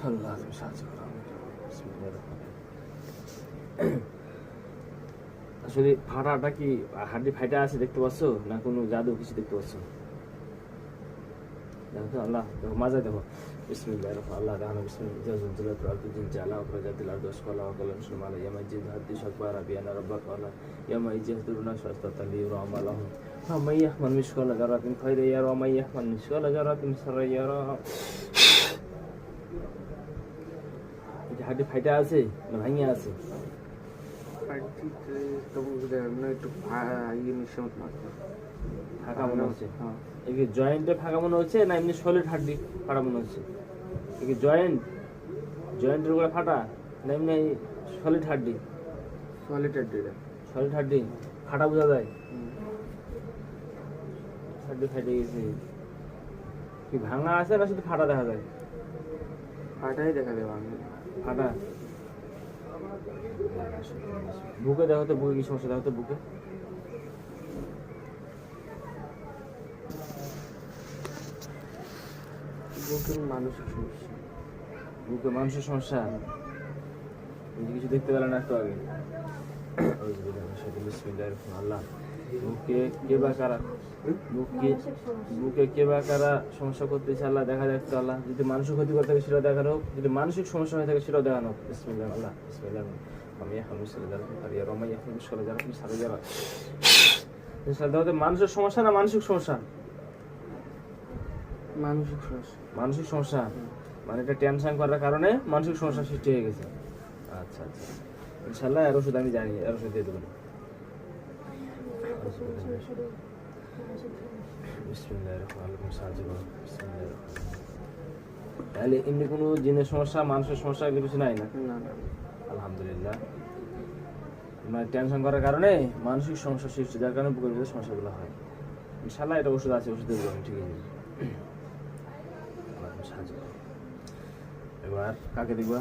আল্লাহ তুমি সাহায্য করো আমাকে। বিসমিল্লাহির রহমানির রহিম। আসলে ফাটাটা কি হাড্ডি ফাইটা আছে দেখতে পাচ্ছ, না কোনো জাদু কিছু দেখতে পাচ্ছ? দেখো তো আল্লাহ, দেখো মাজা দেখো। বিসমিল্লাহির রহমানির আল্লাহ রাহমান বিসমিল্লাহ জালাতুল আরদি জিন জালা ওয়াফরাজাতিল আরদি ওয়াসকালা ওয়াকালাম সুমালা ইয়ামাজিদ হাদ্দি শাকবার বিয়ানা রাব্বাকা আল্লাহ ইয়ামাইজিদুনা শাতাতালি রামালাহু ফামাই ইয়াহমান মিশকালা জারাতিন খায়রা ইয়ারা মাই ইয়াহমান মিশকালা জারাতিন শাররা ইয়ারা। এটা হাড্ডি ফাইটা আছে না ভাঙিয়া আছে? ফাঁকা মনে হচ্ছে। একে জয়েন্টে ফাঁকা মনে হচ্ছে না এমনি সলিড হাড্ডি ফাটা মনে হচ্ছে? একে জয়েন্টের উপরে ফাটা না এমনি সলিড হাড্ডি? সলিড হাড্ডি ফাটা বোঝা যায়। হাড্ডি ফাটে গেছে কি ভাঙা আছে না শুধু ফাটা দেখা যায়? ফাটাই দেখা দেবো আমি। ফাটা। বুকে দেখো তো, বুকে কি সমস্যা দেখো তো বুকে। বুকের মানসিক সমস্যা। বুকে মানুষের সমস্যা? কিছু দেখতে পেলেন একটু আগে? আল্লাহ বুকে কে বা কারা, বুকে কে বা কারা সমস্যা করতেছে আল্লাহ দেখা যাচ্ছে। আল্লাহ যদি মানুষের ক্ষতি করতে থাকে সেটাও দেখানো হোক, যদি মানসিক সমস্যা হয়ে থাকে সেটাও দেখানো হোক। বিসমিল্লাহ আল্লাহ বিসমিল্লাহ। আমি এখন মানুষের সমস্যা না মানসিক সমস্যা? মানসিক সমস্যা। মানসিক সমস্যা মানে এটা টেনশন করার কারণে মানসিক সমস্যা সৃষ্টি হয়ে গেছে। আচ্ছা আচ্ছা, ইনশাল্লাহ এর ওষুধ আমি জানি, এর ওষুধ দিয়ে দেবেন। তাহলে এমনি কোনো জিনের সমস্যা মানুষের সমস্যা এগুলো কিছু নাই না? আলহামদুলিল্লাহ। মানে টেনশন করার কারণে মানসিক সমস্যা সৃষ্টি, যার কারণে বুকের ভিতরে সমস্যাগুলো হয়। ইনশাল্লাহ এটা ওষুধ আছে, ওষুধ দিয়ে দেবেন, ঠিক আছে? এবার কাকে দেখবা?